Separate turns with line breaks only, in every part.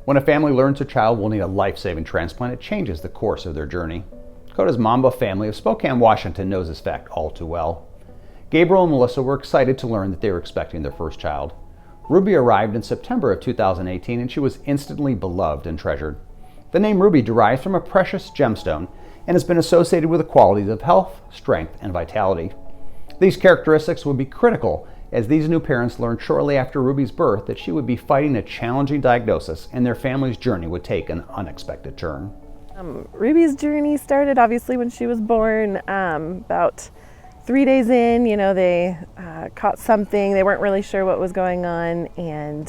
When a family learns a child will need a life-saving transplant, it changes the course of their journey. COTA's Mwamba family of Spokane, Washington knows this fact all too well. Gabriel and Melissa were excited to learn that they were expecting their first child. Ruby arrived in September of 2018 and she was instantly beloved and treasured. The name Ruby derives from a precious gemstone and has been associated with the qualities of health, strength, and vitality. These characteristics would be critical as these new parents learned shortly after Ruby's birth that she would be fighting a challenging diagnosis and their family's journey would take an unexpected turn.
Ruby's journey started obviously when she was born. About 3 days in, they caught something. They weren't really sure what was going on, and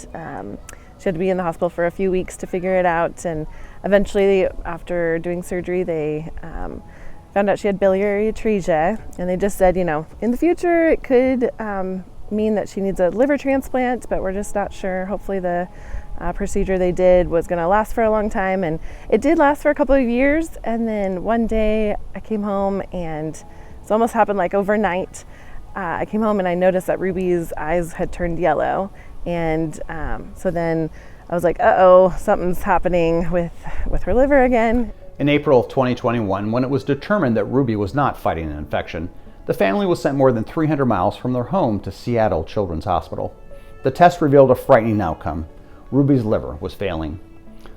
she had to be in the hospital for a few weeks to figure it out. And eventually, after doing surgery, they found out she had biliary atresia, and they just said, in the future it could mean that she needs a liver transplant, but we're just not sure. Hopefully the procedure they did was going to last for a long time, and it did last for a couple of years. And then one day I came home, and it almost happened like overnight. I came home and I noticed that Ruby's eyes had turned yellow, and so then I was like, uh-oh, something's happening with her liver again.
In April of 2021, when it was determined that Ruby was not fighting an infection, the family was sent more than 300 miles from their home to Seattle Children's Hospital. The test revealed a frightening outcome. Ruby's liver was failing.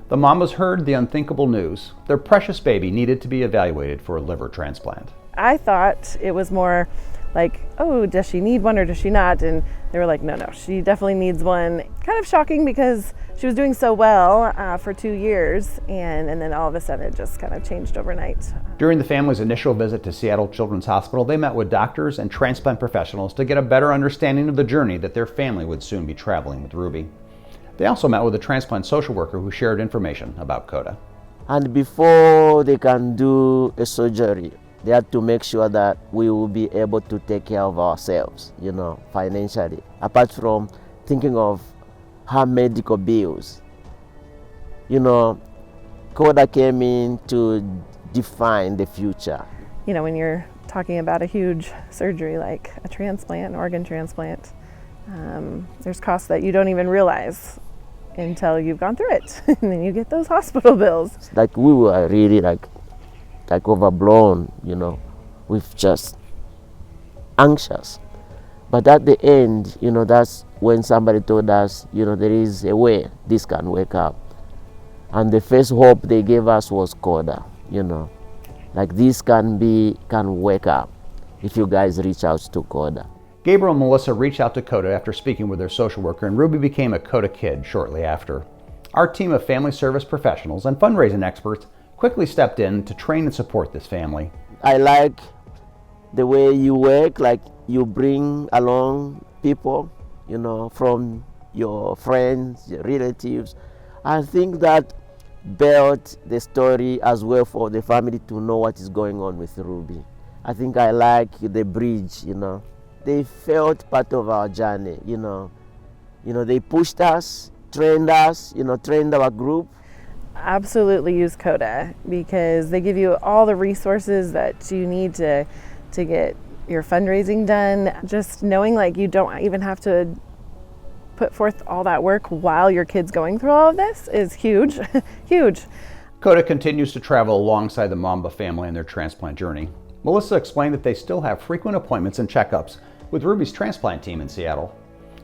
The Mwambas heard the unthinkable news. Their precious baby needed to be evaluated for a liver transplant.
I thought it was more like, oh, does she need one or does she not? And they were like, no, she definitely needs one. Kind of shocking because she was doing so well for 2 years, and then all of a sudden it just kind of changed overnight.
During the family's initial visit to Seattle Children's Hospital, they met with doctors and transplant professionals to get a better understanding of the journey that their family would soon be traveling with Ruby. They also met with a transplant social worker who shared information about COTA.
And before they can do a surgery, they had to make sure that we will be able to take care of ourselves, financially, apart from thinking of her medical bills. COTA came in to define the future.
When you're talking about a huge surgery like a transplant, an organ transplant, there's costs that you don't even realize until you've gone through it. And then you get those hospital bills.
Like we were really like overblown, with just anxious. But at the end, that's when somebody told us, there is a way this can wake up. And the first hope they gave us was COTA, like this can wake up if you guys reach out to COTA.
Gabriel and Melissa reached out to COTA after speaking with their social worker, and Ruby became a COTA kid shortly after. Our team of family service professionals and fundraising experts quickly stepped in to train and support this family.
I like the way you work, like you bring along people, from your friends, your relatives. I think that built the story as well for the family to know what is going on with Ruby. I think I like the bridge, They felt part of our journey, They pushed us, trained our group.
Absolutely use COTA because they give you all the resources that you need to get your fundraising done. Just knowing you don't even have to put forth all that work while your kid's going through all of this is huge, huge.
COTA continues to travel alongside the Mwamba family in their transplant journey. Melissa explained that they still have frequent appointments and checkups with Ruby's transplant team in Seattle.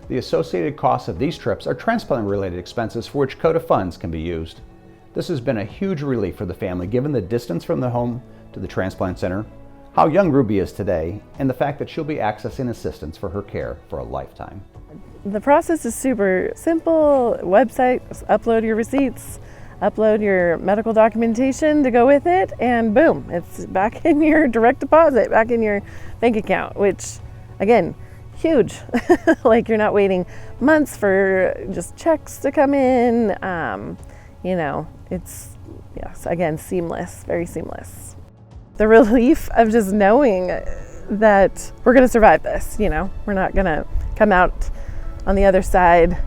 The associated costs of these trips are transplant-related expenses for which COTA funds can be used. This has been a huge relief for the family given the distance from the home to the transplant center, how young Ruby is today, and the fact that she'll be accessing assistance for her care for a lifetime.
The process is super simple. Website, upload your receipts, upload your medical documentation to go with it, and boom, it's back in your direct deposit, back in your bank account, which again, huge. You're not waiting months for just checks to come in. It's, yes, again, seamless, very seamless. The relief of just knowing that we're going to survive this, we're not going to come out on the other side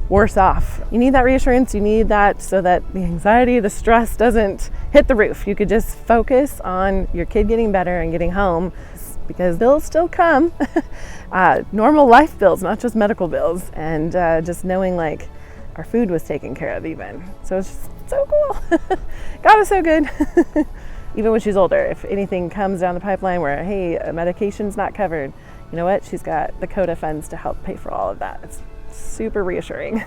worse off. You need that reassurance, you need that so that the anxiety, the stress doesn't hit the roof. You could just focus on your kid getting better and getting home, because bills still come, normal life bills, not just medical bills, and just knowing our food was taken care of even. So it's just so cool. God is so good. Even when she's older, if anything comes down the pipeline where, hey, a medication's not covered, you know what? She's got the COTA funds to help pay for all of that. It's super reassuring.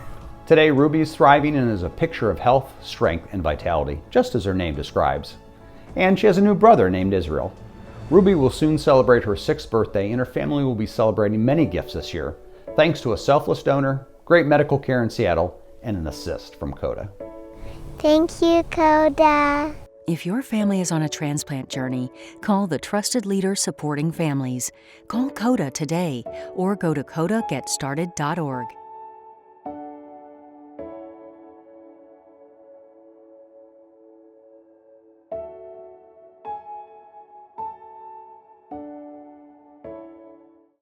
Today, Ruby is thriving and is a picture of health, strength, and vitality, just as her name describes. And she has a new brother named Israel. Ruby will soon celebrate her 6th birthday, and her family will be celebrating many gifts this year, thanks to a selfless donor, great medical care in Seattle, and an assist from COTA.
Thank you, COTA.
If your family is on a transplant journey, call the trusted leader supporting families. Call COTA today or go to cotaGetStarted.org.